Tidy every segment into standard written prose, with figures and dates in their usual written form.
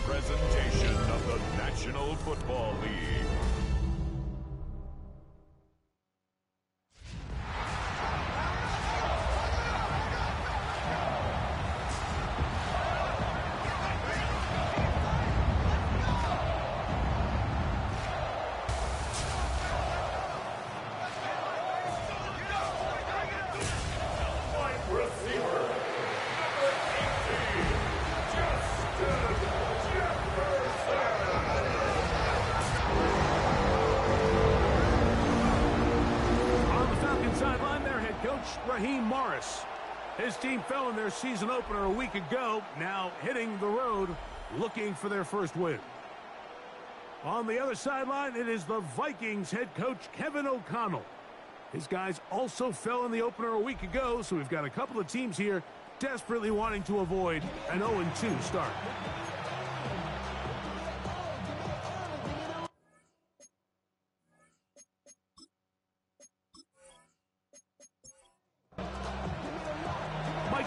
presentation of the National Football League. His team fell in their season opener a week ago, now hitting the road, looking for their first win. On the other sideline, it is the Vikings head coach Kevin O'Connell. His guys also fell in the opener a week ago, so we've got a couple of teams here desperately wanting to avoid an 0-2 start.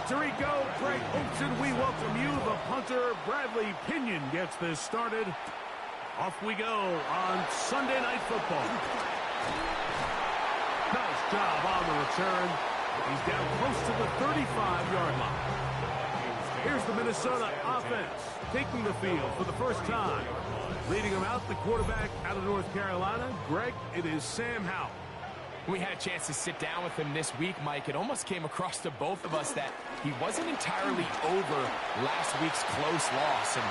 Tirico, Greg Olson, we welcome you. The punter, Bradley Pinion, gets this started. Off we go on Sunday Night Football. Nice job on the return. He's down close to the 35-yard line. Here's the Minnesota offense taking the field for the first time. Leading them out, the quarterback out of North Carolina. Greg, it is Sam Howell. We had a chance to sit down with him this week, Mike. It almost came across to both of us that he wasn't entirely over last week's close loss. And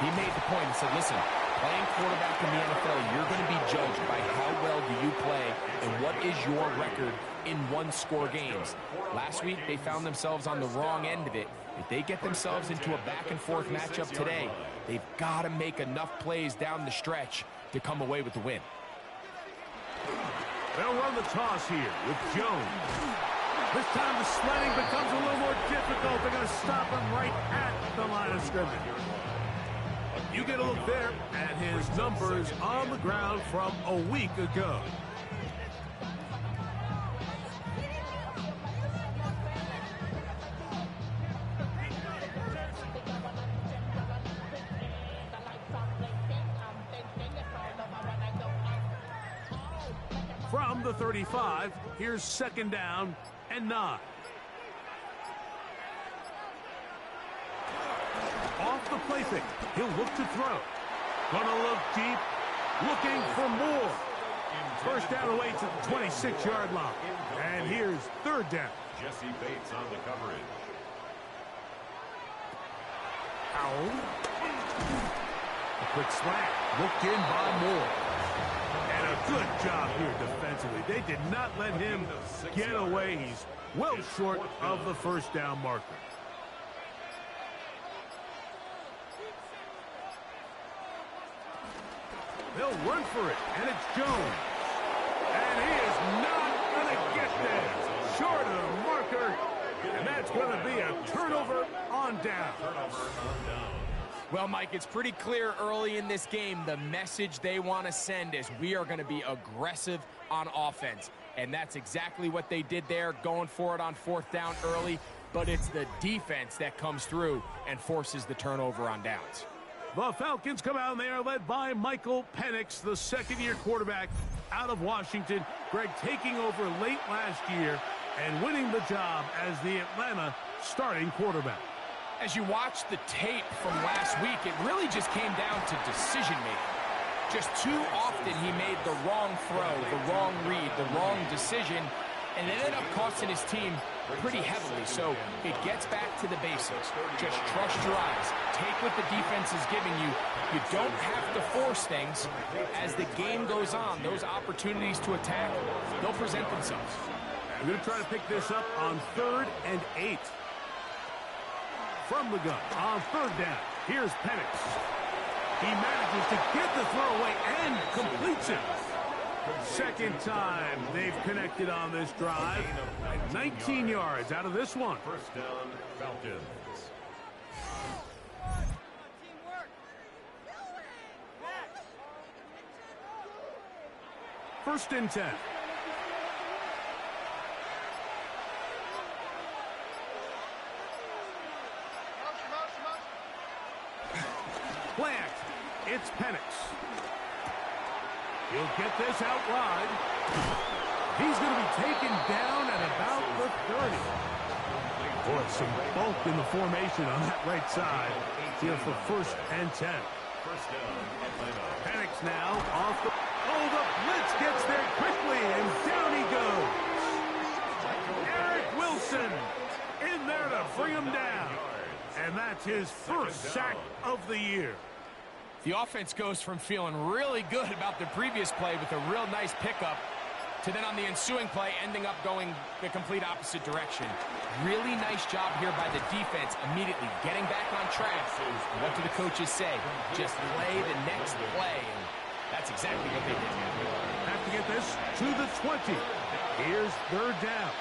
he made the point and said, listen, playing quarterback in the NFL, you're going to be judged by how well do you play and what is your record in one-score games. Last week, they found themselves on the wrong end of it. If they get themselves into a back-and-forth matchup today, they've got to make enough plays down the stretch to come away with the win. They'll run the toss here with Jones. This time the sledding becomes a little more difficult. They're going to stop him right at the line of scrimmage. You get a look there at his numbers on the ground from a week ago. From the 35, here's second down and 9. Off the play fake, he'll look to throw. Gonna look deep, looking for more. First down away to the 26-yard line. And here's third down. Jesse Bates on the coverage. Howell. A quick slant, looked in by Moore. And a good job here defensively. They did not let him get away. He's well short of the first down marker. They'll run for it, and it's Jones. And he is not going to get there. Short of the marker, and that's going to be a turnover on down. Well, Mike, it's pretty clear early in this game the message they want to send is we are going to be aggressive on offense. And that's exactly what they did there, going for it on fourth down early. But it's the defense that comes through and forces the turnover on downs. The Falcons come out and they are led by Michael Penix, the second-year quarterback out of Washington. Greg taking over late last year and winning the job as the Atlanta starting quarterback. As you watch the tape from last week, it really just came down to decision-making. Just too often he made the wrong throw, the wrong read, the wrong decision, and it ended up costing his team pretty heavily. So it gets back to the basics. Just trust your eyes. Take what the defense is giving you. You don't have to force things. As the game goes on, those opportunities to attack, they'll present themselves. We're going to try to pick this up on 3rd and 8. From the gun on third down, here's Penix. He manages to get the throw away and completes it. Second time they've connected on this drive. 19 yards out of this one. First down, Falcons. First and 10. Play It's Penix. He'll get this out wide. He's going to be taken down at about the 30. Boy, some bulk in the formation on that right side. Here for 1st and 10. Penix now off the... Oh, the blitz gets there quickly, and down he goes. Eric Wilson in there to bring him down. And that's his first sack of the year. The offense goes from feeling really good about the previous play with a real nice pickup to then on the ensuing play ending up going the complete opposite direction. Really nice job here by the defense immediately getting back on track. What do the coaches say? Just play the next play. And that's exactly what they did. Have to get this to the 20. Here's 3rd down.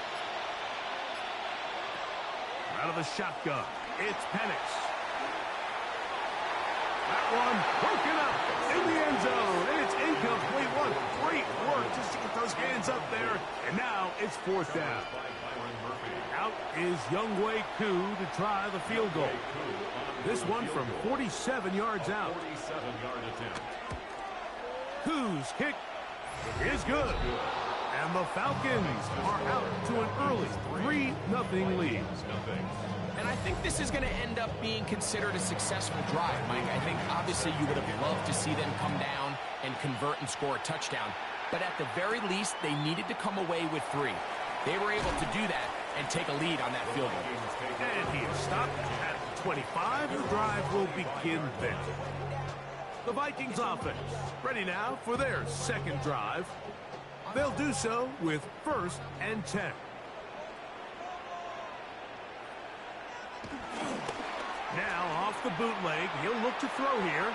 Out of the shotgun, it's Penix. That one broken up in the end zone. It's incomplete. What great work just to get those hands up there. And now it's 4th down. Out is Younghoe Koo to try the field goal. This one from 47 yards out. Koo's kick is good. And the Falcons are out to an early 3-0 lead. And I think this is going to end up being considered a successful drive, Mike. I think obviously you would have loved to see them come down and convert and score a touchdown. But at the very least, they needed to come away with 3. They were able to do that and take a lead on that field goal. And he is stopped at 25. The drive will begin then. The Vikings offense ready now for their 2nd drive. They'll do so with 1st and 10. Now off the bootleg, he'll look to throw here.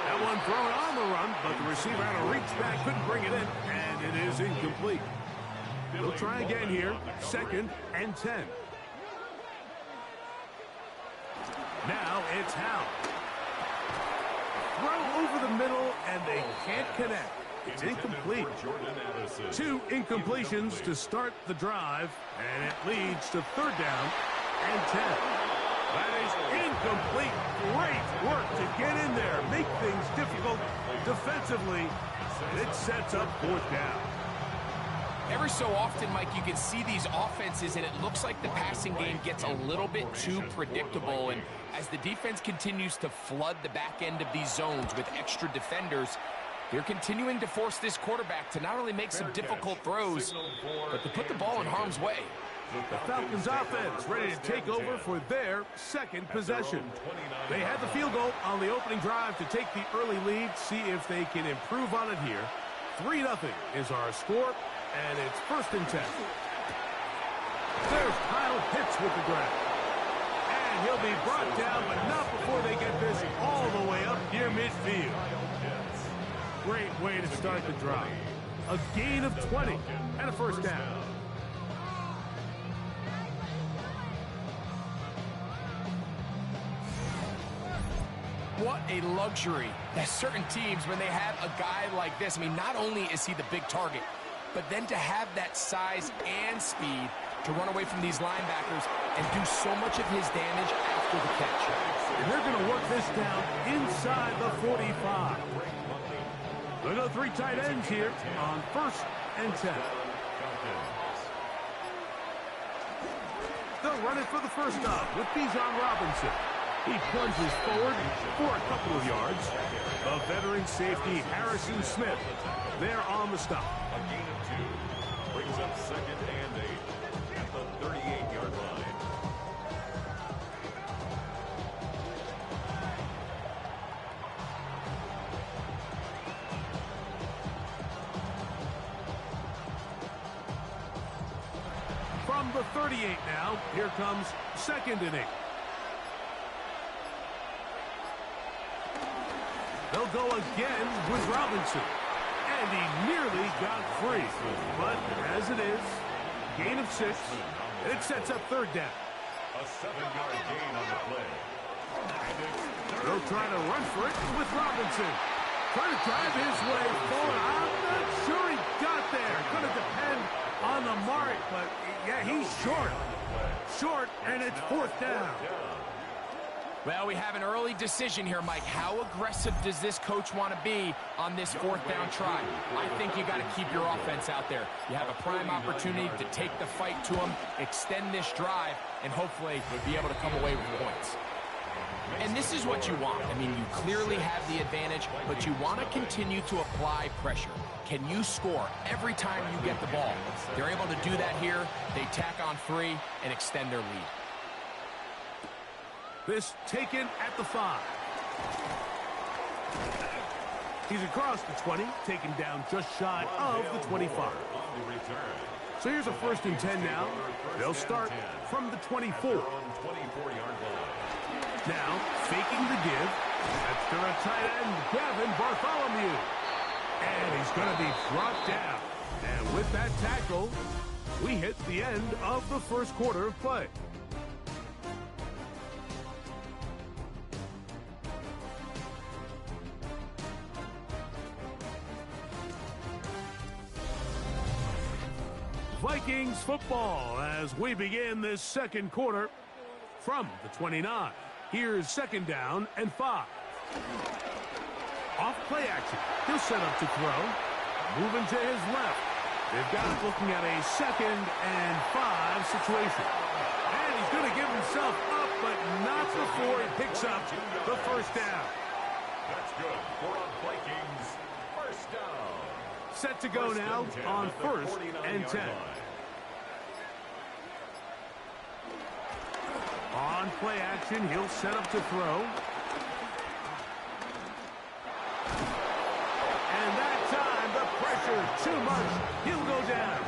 That one thrown on the run, but the receiver had to reach back, couldn't bring it in, and it is incomplete. He'll try again here, 2nd and 10. Now it's Howe. Throw over the middle, and they can't connect. It's incomplete. 2 incompletions to start the drive, and it leads to 3rd down and 10. That is incomplete. Great work to get in there, make things difficult defensively. It sets up 4th down. Every so often, Mike, you can see these offenses, and it looks like the passing game gets a little bit too predictable. And as the defense continues to flood the back end of these zones with extra defenders, they're continuing to force this quarterback to not only make some difficult throws, but to put the ball in harm's way. The Falcons offense ready to take over for their 2nd possession. They had the field goal on the opening drive to take the early lead, see if they can improve on it here. 3-0 is our score, and it's 1st and 10. There's Kyle Pitts with the grab. And he'll be brought down, but not before they get this all the way up near midfield. Great way to start the drive. A gain of 20 and a 1st down. What a luxury that certain teams, when they have a guy like this, I mean, not only is he the big target, but then to have that size and speed to run away from these linebackers and do so much of his damage after the catch. And they're going to work this down inside the 45. They'll go 3 tight ends here on 1st and 10. They'll run it for the first down with Bijan Robinson. He plunges forward for a couple of yards. The veteran safety, Harrison Smith, there on the stop. A gain of 2 brings up 2nd and 8 at the 38-yard line. From the 38 now, here comes 2nd and 8. They'll go again with Robinson. And he nearly got free. But as it is, gain of 6. And it sets up 3rd down. A 7-yard gain on the play. They'll try to run for it with Robinson. Trying to drive his way forward. I'm not sure he got there. Going to depend on the mark. But, yeah, he's short. Short, and it's 4th down. Well, we have an early decision here, Mike. How aggressive does this coach want to be on this fourth down try? I think you got to keep your offense out there. You have a prime opportunity to take the fight to them, extend this drive, and hopefully be able to come away with points. And this is what you want. I mean, you clearly have the advantage, but you want to continue to apply pressure. Can you score every time you get the ball? They're able to do that here. They tack on 3 and extend their lead. This taken at the 5. He's across the 20, taken down just shy of the 25. So here's a 1st and 10 now. They'll start from the 24. Now, faking the give. That's to a tight end, Gavin Bartholomew. And he's going to be brought down. And with that tackle, we hit the end of the first quarter of play. Vikings football as we begin this second quarter from the 29. Here's 2nd down and 5. Off play action. He'll set up to throw. Moving to his left. They've got it looking at a 2nd and 5 situation. And he's going to give himself up, but not before he picks up the 1st down. That's good for a Vikings 1st down. Set to go now on 1st and 10. On play action, he'll set up to throw. And that time, the pressure too much. He'll go down.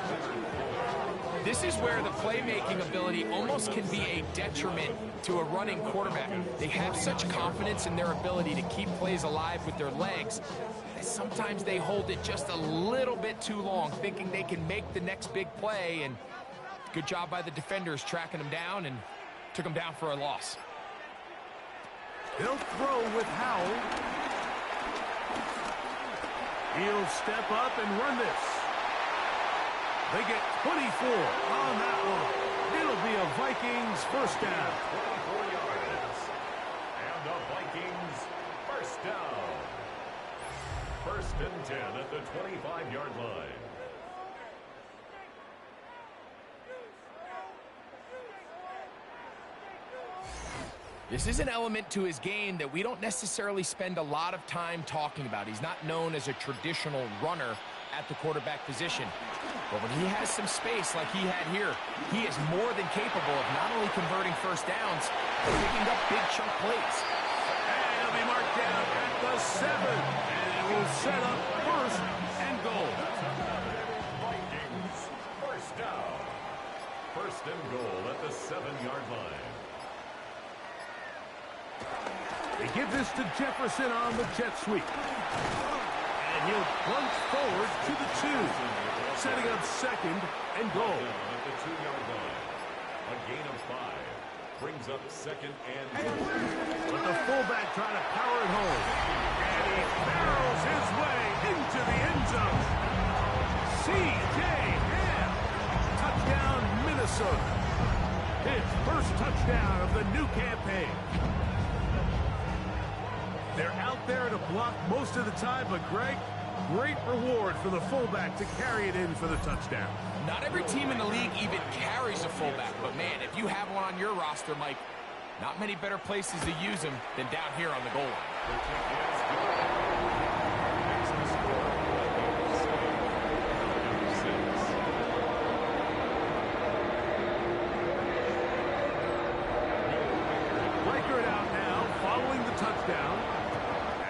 This is where the playmaking ability almost can be a detriment to a running quarterback. They have such confidence in their ability to keep plays alive with their legs. Sometimes they hold it just a little bit too long, thinking they can make the next big play. And good job by the defenders tracking them down and took him down for a loss. He'll throw with Howell. He'll step up and run this. They get 24 on that one. It'll be a Vikings 1st down. 24 yards. And the Vikings 1st down. 1st and 10 at the 25-yard line. This is an element to his game that we don't necessarily spend a lot of time talking about. He's not known as a traditional runner at the quarterback position. But when he has some space like he had here, he is more than capable of not only converting 1st downs, but picking up big chunk plays. And he'll be marked down at the 7. And it will set up 1st and goal. Vikings 1st down. 1st and goal at the 7-yard line. They give this to Jefferson on the jet sweep. And he'll plunge forward to the 2. Setting up 2nd and goal. At the 2-yard line. A gain of 5. Brings up 2nd and 2. But the fullback trying to power it home. And he barrels his way into the end zone. C.J. Ham. Touchdown, Minnesota. His 1st touchdown of the new campaign. They're out there to block most of the time, but Greg, great reward for the fullback to carry it in for the touchdown. Not every team in the league even carries a fullback, but man, if you have one on your roster, Mike, not many better places to use him than down here on the goal line. Record out now following the touchdown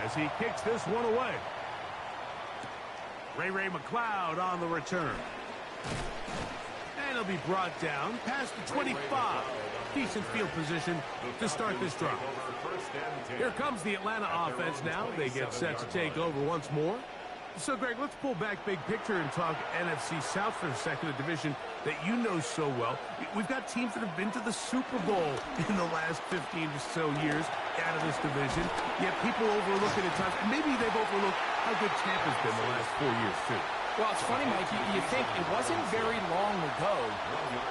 as he kicks this one away. Ray McLeod on the return. And he'll be brought down past the 25. Decent field position to start this drive. Here comes the Atlanta offense now. They get set to take over once more. So, Greg, let's pull back big picture and talk NFC South for a second, a division that you know so well. We've got teams that have been to the Super Bowl in the last 15 or so years out of this division, yet people overlook it at times. And maybe they've overlooked how good Tampa's been the last 4 years, too. Well, it's funny, Mike, you think it wasn't very long ago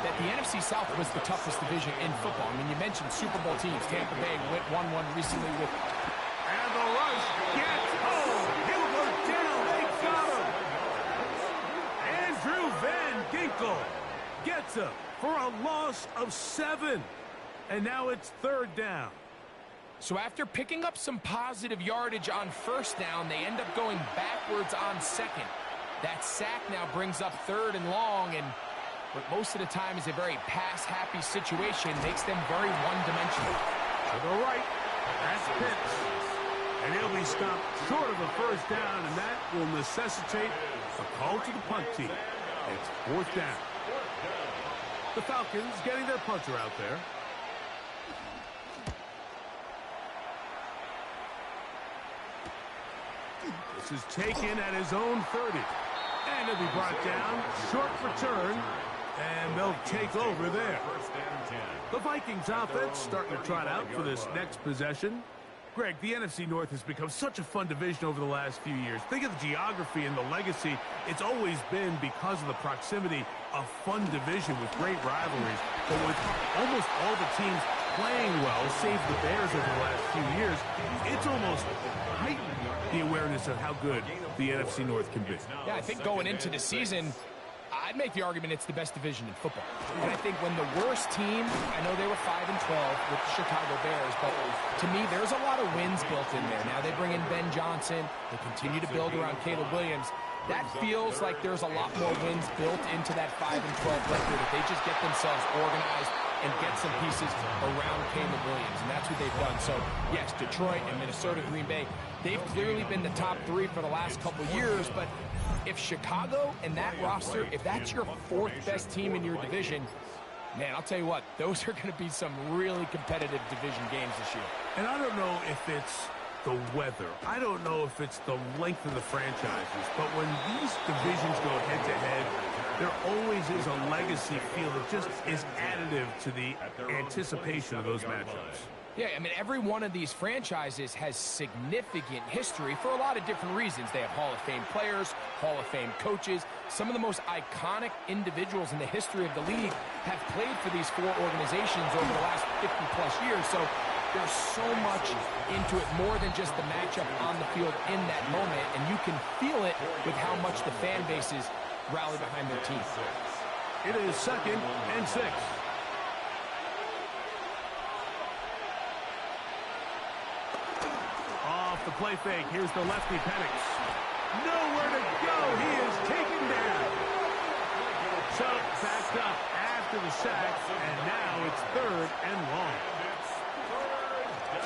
that the NFC South was the toughest division in football. I mean, you mentioned Super Bowl teams. Tampa Bay won one recently with... And the rush gets home. He'll go down. They got him. Andrew Van Ginkel gets him for a loss of 7. And now it's 3rd down. So after picking up some positive yardage on 1st down, they end up going backwards on 2nd. That sack now brings up 3rd and long, and what most of the time is a very pass-happy situation makes them very one-dimensional. To the right, that's Pitts. And he'll be stopped short of a 1st down, and that will necessitate a call to the punt team. It's 4th down. The Falcons getting their punter out there. This is taken at his own 30. And he'll be brought down, short return, and they'll take over there. The Vikings offense starting to trot out for this next possession. Greg, the NFC North has become such a fun division over the last few years. Think of the geography and the legacy. It's always been, because of the proximity, a fun division with great rivalries. But with almost all the teams playing well, save the Bears over the last few years, it's almost heightened the awareness of how good the NFC North can be. Yeah, I think going into the season, I'd make the argument it's the best division in football. And I think when the worst team, I know they were 5-12 with the Chicago Bears, but to me, there's a lot of wins built in there. Now they bring in Ben Johnson. They continue to build around Caleb Williams. That feels like there's a lot more wins built into that 5-12 record if they just get themselves organized and get some pieces around Caleb Williams, and that's what they've done. So, yes, Detroit and Minnesota, Green Bay, they've clearly been the top 3 for the last couple years, but if Chicago and that roster, if that's your 4th best team in your division, man, I'll tell you what, those are going to be some really competitive division games this year. And I don't know if it's the weather. I don't know if it's the length of the franchises, but when these divisions go head-to-head, there always is a legacy feel that just is additive to the anticipation of those matchups. Yeah, I mean, every one of these franchises has significant history for a lot of different reasons. They have Hall of Fame players, Hall of Fame coaches. Some of the most iconic individuals in the history of the league have played for these 4 organizations over the last 50-plus years. So there's so much into it, more than just the matchup on the field in that moment, and you can feel it with how much the fan bases rally behind their team. It is 2nd and 6. Off the play fake, here's the lefty Penix. Nowhere to go, he is taken down. So, backed up after the sack, and now it's 3rd and long.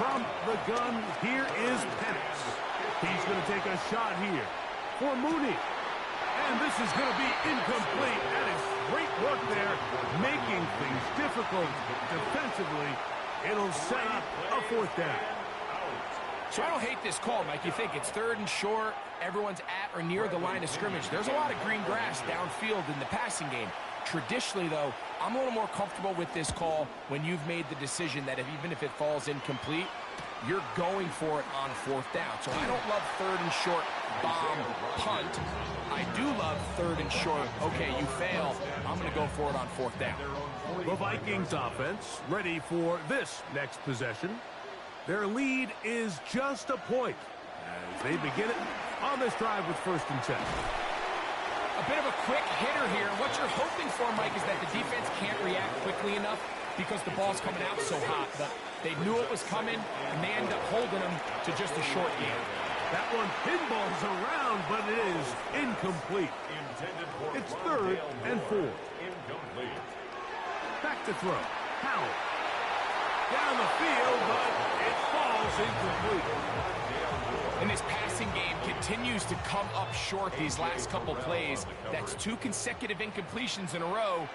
From the gun, here is Penix. He's going to take a shot here for Mooney. And this is going to be incomplete. That is great work there, making things difficult defensively. It'll set up a 4th down. So I don't hate this call, Mike. You think it's 3rd and short, everyone's at or near the line of scrimmage. There's a lot of green grass downfield in the passing game. Traditionally, though, I'm a little more comfortable with this call when you've made the decision that even if it falls incomplete, you're going for it on 4th down. So I don't love 3rd and short bomb punt. I do love 3rd and short, okay, you fail, I'm going to go for it on 4th down. The Vikings offense ready for this next possession. Their lead is just a point as they begin it on this drive with 1st and 10. A bit of a quick hitter here. What you're hoping for, Mike, is that the defense can't react quickly enough because the ball's coming out so hot. But they knew it was coming, and they end up holding them to just a short game. That one pinballs around, but it is incomplete. It's 3rd and 4. Back to throw. Howell. Down the field, but it falls incomplete. And this passing game continues to come up short these last couple plays. That's 2 consecutive incompletions in a row.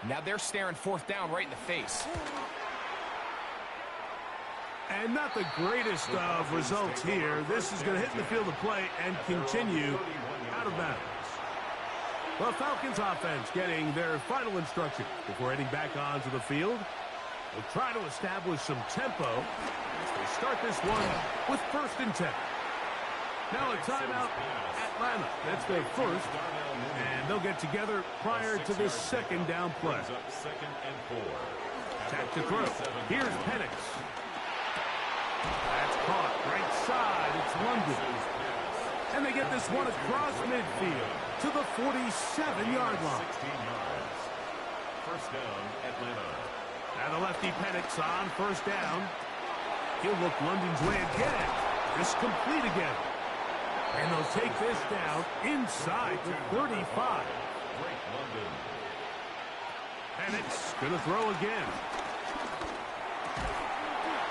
Now they're staring 4th down right in the face. And not the greatest of results here. This is going to hit the field of play and continue out of bounds. The Falcons offense getting their final instruction before heading back onto the field. They'll try to establish some tempo as they start this one with 1st and 10. Now a timeout, Atlanta. That's their first. And they'll get together prior to this second down play. Attack to throw. Here's Penix. That's caught. Right side. It's London. And they get this one across midfield to the 47-yard line. 16 yards. First down, Atlanta. Now the lefty Penix on first down. He'll look London's way again. This complete again. And they'll take this down inside the 35. Great London. Penix going to throw again.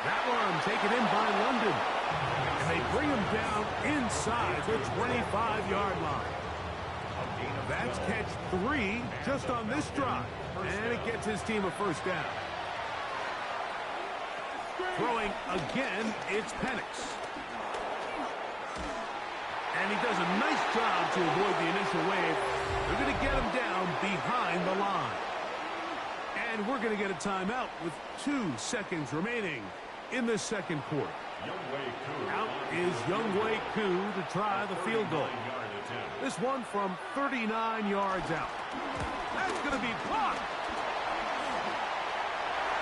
That one taken in by London. And they bring him down inside the 25-yard line. That's catch 3 just on this drive. And it gets his team a first down. Throwing again, it's Penix. And he does a nice job to avoid the initial wave. They're going to get him down behind the line. And we're going to get a timeout with 2 seconds remaining in the second quarter. Out is Younghoe Koo to try the field goal. This one from 39 yards out. That's going to be blocked.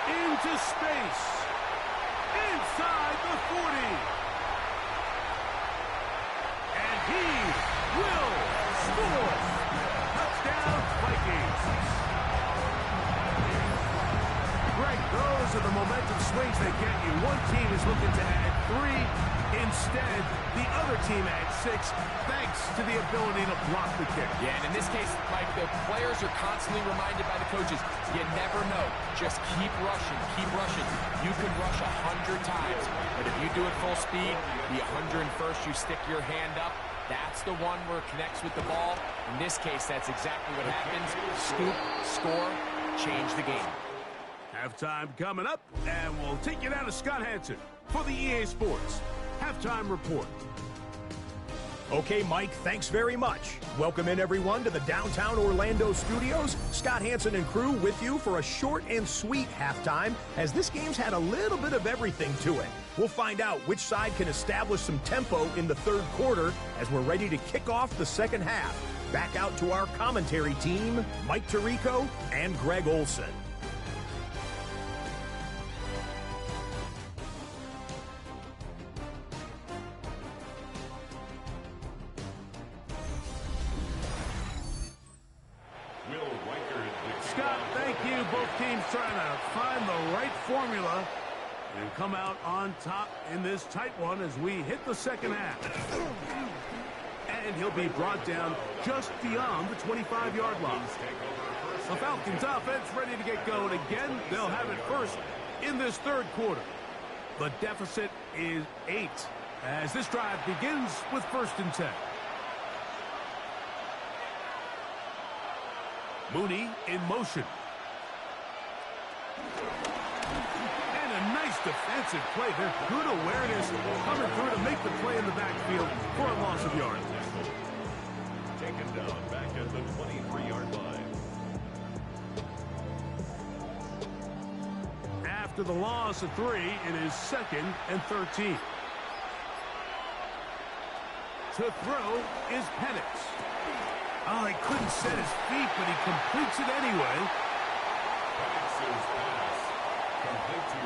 Into space. Inside the 40. And he will score. Touchdown, Vikings. Greg, those are the momentum swings they get you. One team is looking to add 3. Instead, the other team adds 6, thanks to the ability to block the kick. Yeah, and in this case, Mike, the players are constantly reminded by the coaches, you never know. Just keep rushing, keep rushing. You can rush 100 times, but if you do it full speed, the 101st, you stick your hand up. That's the one where it connects with the ball. In this case, that's exactly what happens. Scoop, score, change the game. Halftime coming up, and we'll take you down to Scott Hanson for the EA Sports Halftime Report. Okay, Mike, thanks very much. Welcome in, everyone, to the downtown Orlando studios. Scott Hanson and crew with you for a short and sweet halftime, as this game's had a little bit of everything to it. We'll find out which side can establish some tempo in the third quarter as we're ready to kick off the second half. Back out to our commentary team, Mike Tirico and Greg Olson. Scott, thank you. Both teams trying to find the right formula and come out on top in this tight one as we hit the second half. And he'll be brought down just beyond the 25-yard line. The Falcons offense ready to get going again. They'll have it first in this third quarter. The deficit is 8 as this drive begins with 1st and 10. Mooney in motion. And a nice defensive play there. Good awareness coming through to make the play in the backfield for a loss of yards. Taken down back at the 23-yard line. After the loss of 3, it is 2nd and 13. To throw is Penix. Oh, he couldn't set his feet, but he completes it anyway.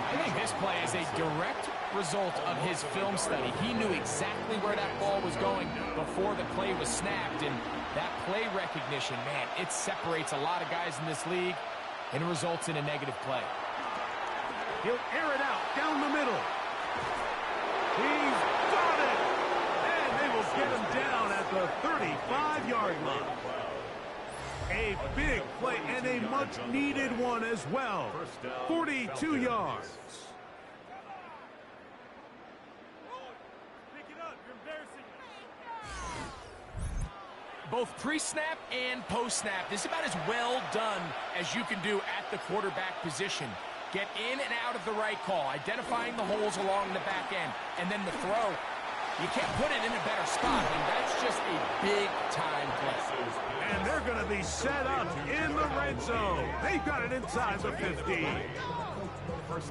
I think this play is a direct result of his film study. He knew exactly where that ball was going before the play was snapped, and that play recognition, man, it separates a lot of guys in this league and results in a negative play. He'll air it out down the middle. He's got it! And they will get him down at the 35-yard line. A big play and a much-needed one as well. 42 yards. Both pre-snap and post-snap, this is about as well done as you can do at the quarterback position. Get in and out of the right call, identifying the holes along the back end, and then the throw. You can't put it in a better spot. I mean, that's just a big-time play. And they're going to be set up in the red zone. They've got it inside the 15.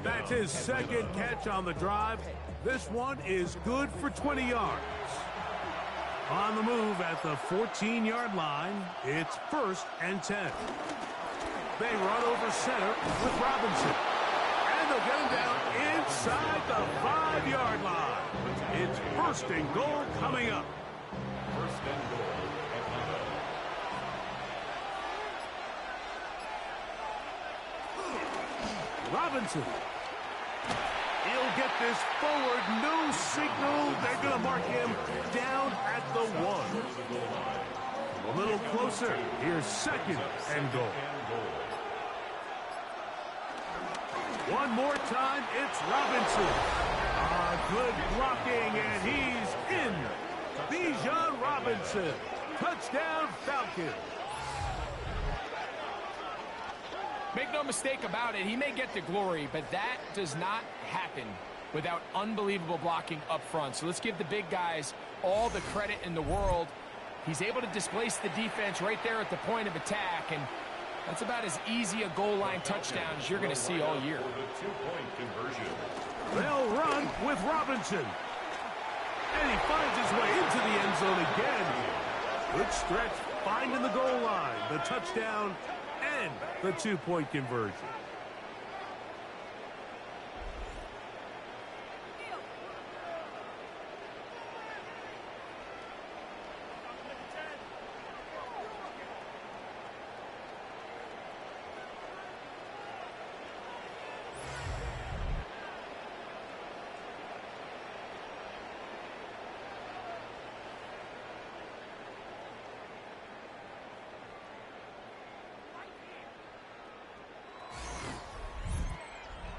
That's his 2nd catch on the drive. This one is good for 20 yards. On the move at the 14-yard line, it's 1st and 10. They run over center with Robinson. And they'll get him down inside the 5-yard line. It's 1st and goal coming up. 1st and goal, Atlanta. Robinson. He'll get this forward. No signal. They're going to mark him down at the 1. A little closer. Here's 2nd and goal. One more time, it's Robinson. Good blocking, and he's in. Bijan Robinson. Touchdown, Falcons. Make no mistake about it, he may get the glory, but that does not happen without unbelievable blocking up front. So let's give the big guys all the credit in the world. He's able to displace the defense right there at the point of attack, and that's about as easy a goal line touchdown as you're going to see all year. The 2-point conversion. They'll run with Robinson. And he finds his way into the end zone again. Good stretch, finding the goal line, the touchdown, and the 2-point conversion.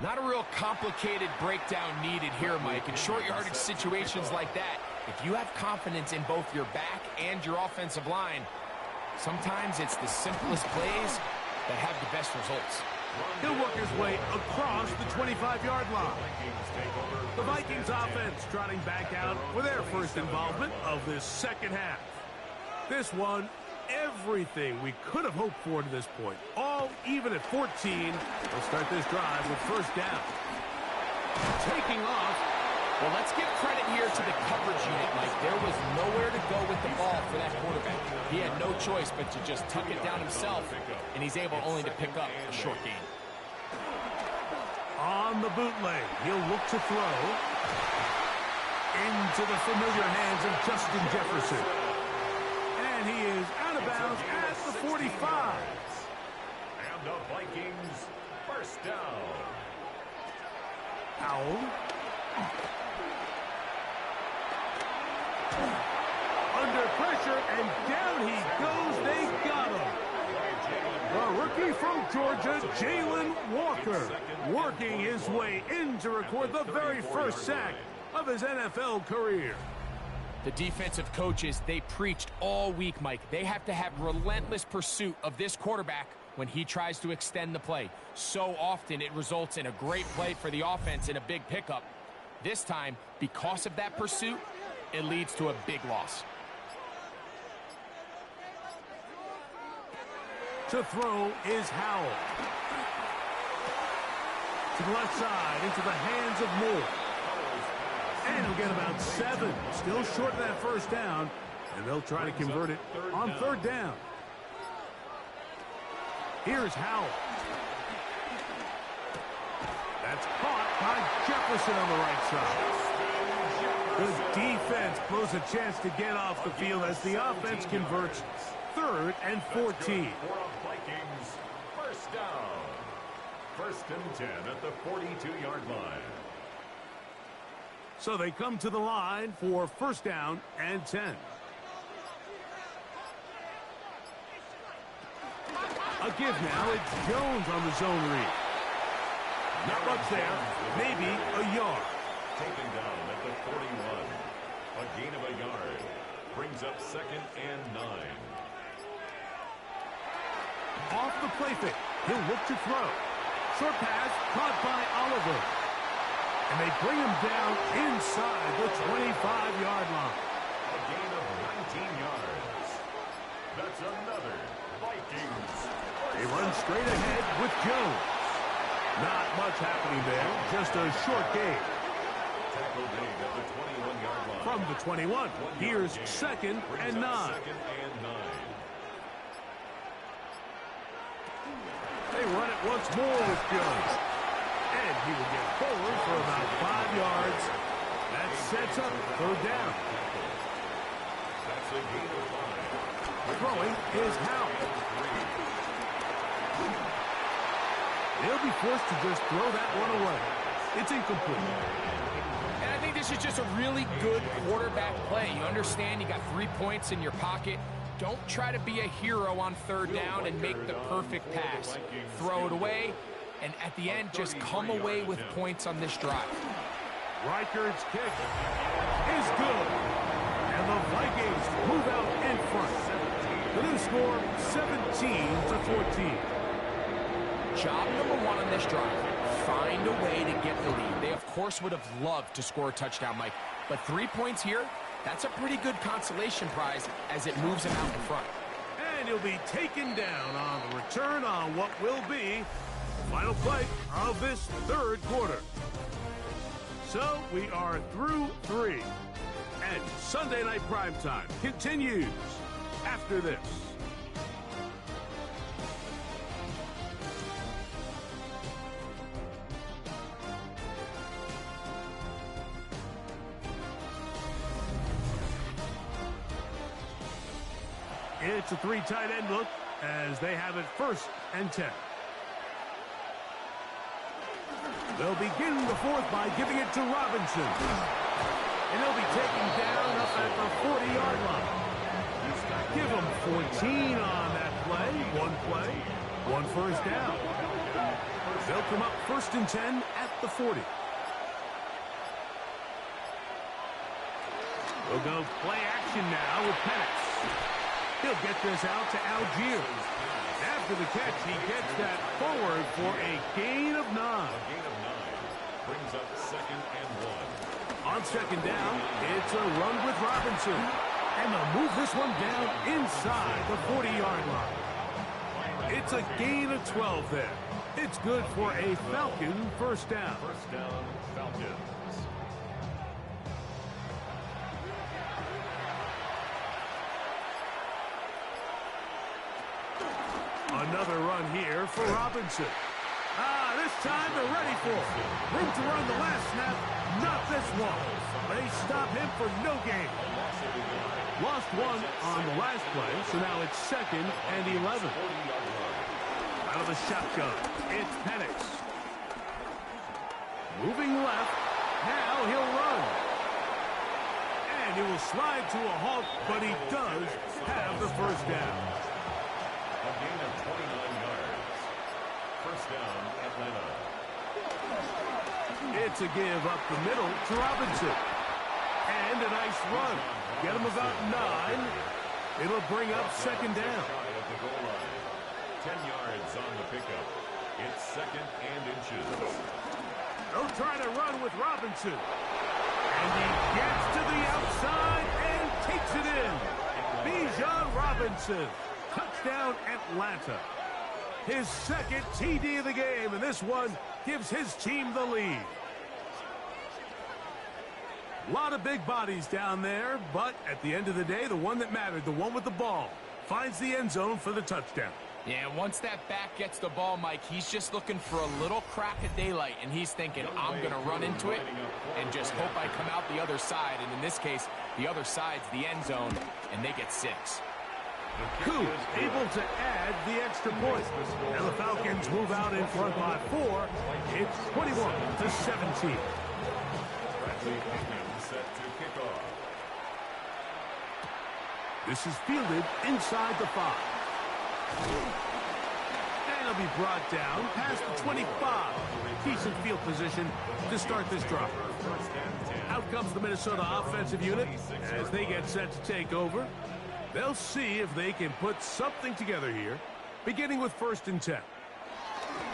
Not a real complicated breakdown needed here, Mike. In short yardage situations like that, if you have confidence in both your back and your offensive line, sometimes it's the simplest plays that have the best results. He'll work his way across the 25-yard line. The Vikings offense trotting back out for their first involvement of this second half. This one, everything we could have hoped for to this point. All even at 14. They'll start this drive with 1st down. Taking off. Well, let's give credit here to the coverage unit, Mike. There was nowhere to go with the ball for that quarterback. He had no choice but to just tuck it down himself, and he's able only to pick up a short gain. On the bootleg, he'll look to throw. Into the familiar hands of Justin Jefferson. And he is out of bounds at the 45. And the Vikings, 1st down. Powell. Under pressure, and down he goes. They got him. The rookie from Georgia, Jalen Walker, working his way in to record the very first sack of his NFL career. The defensive coaches, they preached all week, Mike. They have to have relentless pursuit of this quarterback when he tries to extend the play. So often it results in a great play for the offense and a big pickup. This time, because of that pursuit, it leads to a big loss. To throw is Howell. To the left side, into the hands of Moore. And he'll get about 7. Still short of that 1st down. And they'll try to convert it on 3rd down. Here's Howell. That's caught by Jefferson on the right side. The defense blows a chance to get off the field as the offense converts 3rd and 14. Vikings, 1st down. 1st and 10 at the 42-yard line. So they come to the line for 1st down and 10. A give now. It's Jones on the zone read. Not much there. Maybe a yard. Taken down at the 41. A gain of a yard. Brings up 2nd and 9. Off the play fake. He'll look to throw. Short pass caught by Oliver. And they bring him down inside the 25-yard line. A gain of 19 yards. That's another Vikings. They run straight ahead with Jones. Not much happening there. Just a short gain. Tackle made at the 21-yard line. From the 21, here's 2nd and 9. 2nd and 9. They run it once more with Jones. And he will get forward for about 5 yards. That sets up 3rd down. That's a gain of 5. Throwing is Howell. They'll be forced to just throw that one away. It's incomplete. And I think this is just a really good quarterback play. You understand you got 3 points in your pocket. Don't try to be a hero on 3rd down and make the perfect pass. Throw it away, and at the end, just come away with points on this drive. Reichard's kick is good. And the Vikings move out in front. The new score, 17-14. Job number 1 on this drive, find a way to get the lead. They, of course, would have loved to score a touchdown, Mike. But 3 points here, that's a pretty good consolation prize as it moves him out in front. And he'll be taken down on the return on what will be the final play of this 3rd quarter. So we are through 3. And Sunday Night Primetime continues after this. It's a 3 tight end look as they have it 1st and 10. They'll begin the 4th by giving it to Robinson. And he'll be taken down up at the 40-yard line. Give him 14 on that play. 1 first down. They'll come up 1st and 10 at the 40. We'll go play action now with Penix. He'll get this out to Algier. After the catch, he gets that forward for a gain of 9. A gain of 9 brings up 2nd and 1. On 2nd down, it's a run with Robinson. And they'll move this one down inside the 40-yard line. It's a gain of 12 there. It's good for a Falcon 1st down. 1st down, Falcons. Another run here for Robinson. This time they're ready for it. Room to run the last snap. Not this one. They stop him for no gain. Lost 1 on the last play, so now it's 2nd and 11. Out of the shotgun, it's Penix. Moving left. Now he'll run. And he will slide to a halt, but he does have the 1st down. A gain of 29 yards. 1st down, Atlanta. It's a give up the middle to Robinson. And a nice run. Get him about 9. It'll bring up 2nd down. At the goal line. 10 yards on the pickup. It's 2nd and inches. They'll try to run with Robinson. And he gets to the outside and takes it in. Bijan Robinson. Touchdown, Atlanta. His 2nd TD of the game, and this one gives his team the lead. A lot of big bodies down there, but at the end of the day, the one that mattered, the one with the ball, finds the end zone for the touchdown. Yeah, once that back gets the ball, Mike, he's just looking for a little crack of daylight, and he's thinking, I'm going to run into it and just hope I come out the other side. And in this case, the other side's the end zone, and they get 6. Koo able to add the extra point. And the Falcons move out in front by 4. It's 21-17. Set to kick off. This is fielded inside the 5. And it'll be brought down past the 25. Decent field position to start this drive. Out comes the Minnesota offensive unit as they get set to take over. They'll see if they can put something together here, beginning with 1st and 10.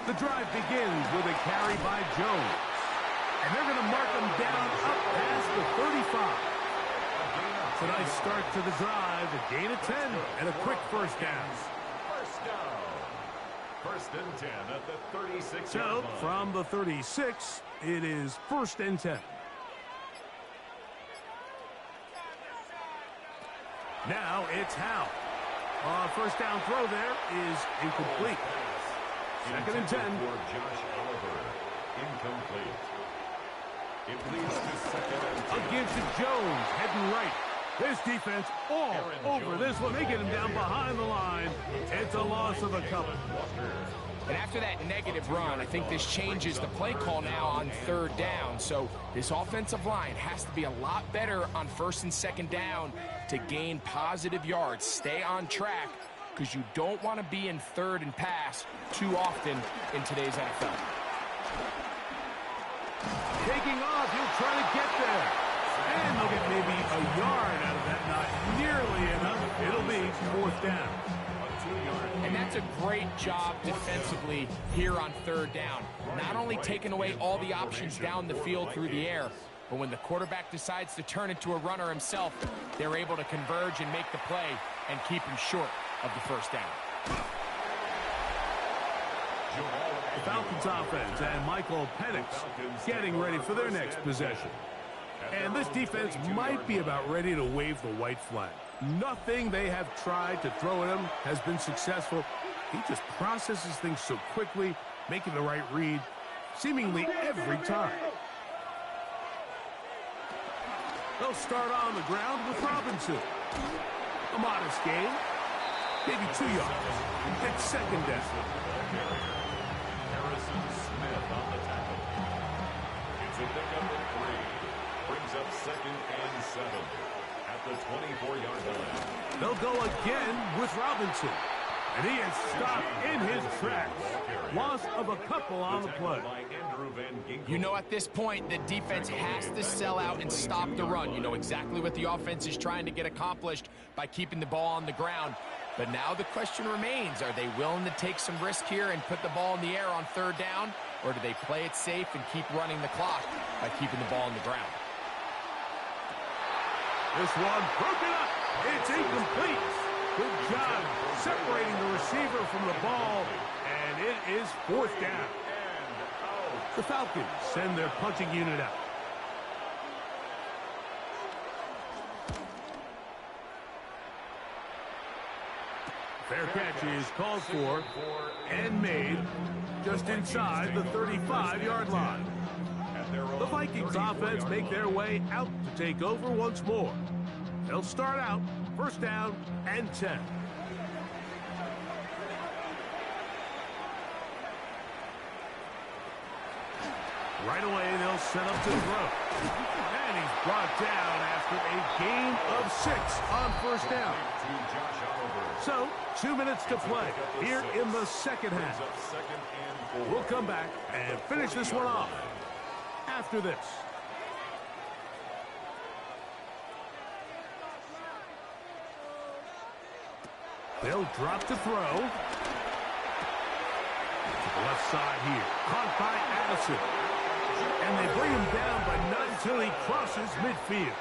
The drive begins with a carry by Jones. And they're going to mark him down up past the 35. It's a nice start to the drive, a gain of 10, and a quick 1st down. 1st down. 1st and 10 at the 36. So, from the 36, it is 1st and 10. Now it's Howe. First down throw there is incomplete. Second and 10. For Josh Oliver. Incomplete. It leads to second and 10. Against Jones, heading right. This defense all over this one. They get him down behind the line. It's a loss of a couple. And after that negative run, I think this changes the play call now on third down. So this offensive line has to be a lot better on first and second down to gain positive yards. Stay on track because you don't want to be in third and pass too often in today's NFL. Taking off, he'll try to get there. And they'll get maybe a yard out of that. Not nearly enough. It'll be fourth down. And that's a great job defensively here on third down. Not only taking away all the options down the field through the air, but when the quarterback decides to turn into a runner himself, they're able to converge and make the play and keep him short of the first down. The Falcons offense and Michael Penix getting ready for their next possession. And this defense might be about ready to wave the white flag. Nothing they have tried to throw at him has been successful. He just processes things so quickly, making the right read, seemingly every time. They'll start on the ground with Robinson. A modest gain, maybe 2 yards. It's second down. Harrison Smith on the tackle. It's a pickup of 3. Brings up second and 7 at the 24-yard line. They'll go again with Robinson. And he is stopped in his tracks. Loss of a couple on the play. You know, at this point, the defense has to sell out and stop the run. You know exactly what the offense is trying to get accomplished by keeping the ball on the ground. But now the question remains, are they willing to take some risk here and put the ball in the air on third down? Or do they play it safe and keep running the clock by keeping the ball on the ground? This one broken up. It's incomplete. Good job separating the receiver from the ball, and it is fourth down. The Falcons send their punting unit out. Fair catch is called for and made just inside the 35-yard line. The Vikings offense make their way out to take over once more. They'll start out first down and 10. Right away, they'll set up to throw. And he's brought down after a gain of 6 on first down. So, 2 minutes to play here in the second half. We'll come back and finish this one off after this. They'll drop to throw. To the left side here. Caught by Addison. And they bring him down, but not until he crosses midfield.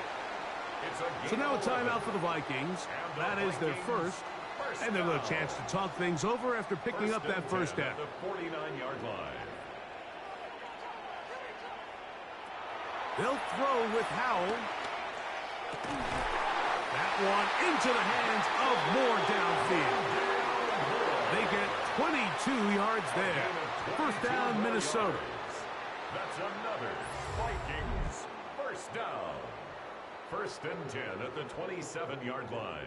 So now a timeout for the Vikings. That is their first. And they'll have a chance to talk things over after picking up that first down. The 49-yard line. They'll throw with Howell. That one into the hands of Moore downfield. They get 22 yards there. First down, Minnesota. That's another Vikings first down. First and 10 at the 27-yard line.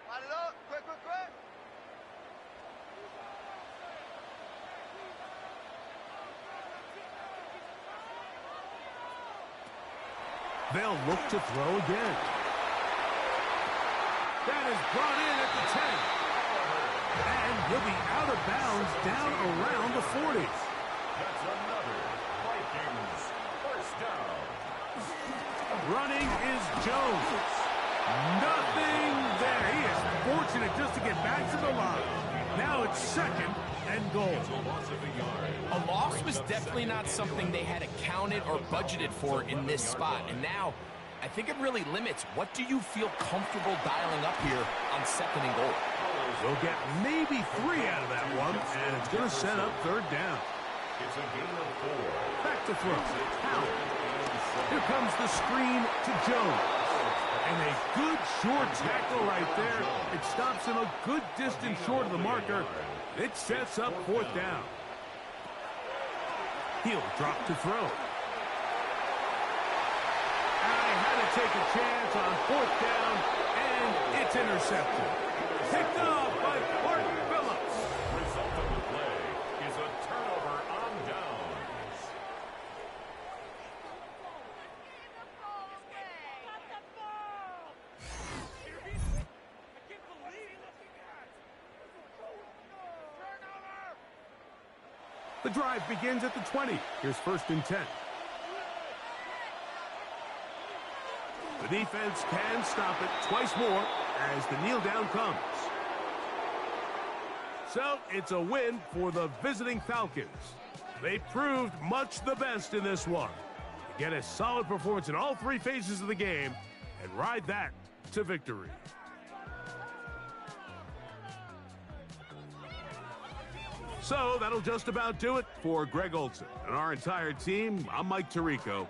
Line it up. Quick, quick, quick. They'll look to throw again. That is brought in at the 10. And he'll be out of bounds down around the 40. That's another Vikings first down. Running is Jones. Nothing there. He is fortunate just to get back to the line. Now it's second and goal. A loss was definitely not something they had accounted or budgeted for in this spot. And now, I think it really limits what do you feel comfortable dialing up here on second and goal. They'll get maybe 3 out of that one, and it's going to set up third down. It's a gain of 4. Back to throw. Here comes the screen to Jones. And a good short tackle right there. It stops him a good distance short of the marker. It sets up 4th down. He'll drop to throw. I had to take a chance on 4th down, and it's intercepted. Picked off by Clark Phillips. Result of the play is a turnover on downs. The drive begins at the 20. Here's 1st and 10. The defense can stop it twice more as the kneel down comes. So it's a win for the visiting Falcons. They proved much the best in this one. Get a solid performance in all 3 phases of the game and ride that to victory. So that'll just about do it for Greg Olson and our entire team. I'm Mike Tirico.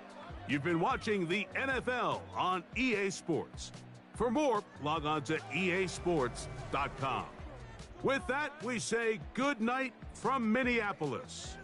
You've been watching the NFL on EA Sports. For more, log on to easports.com. With that, we say good night from Minneapolis.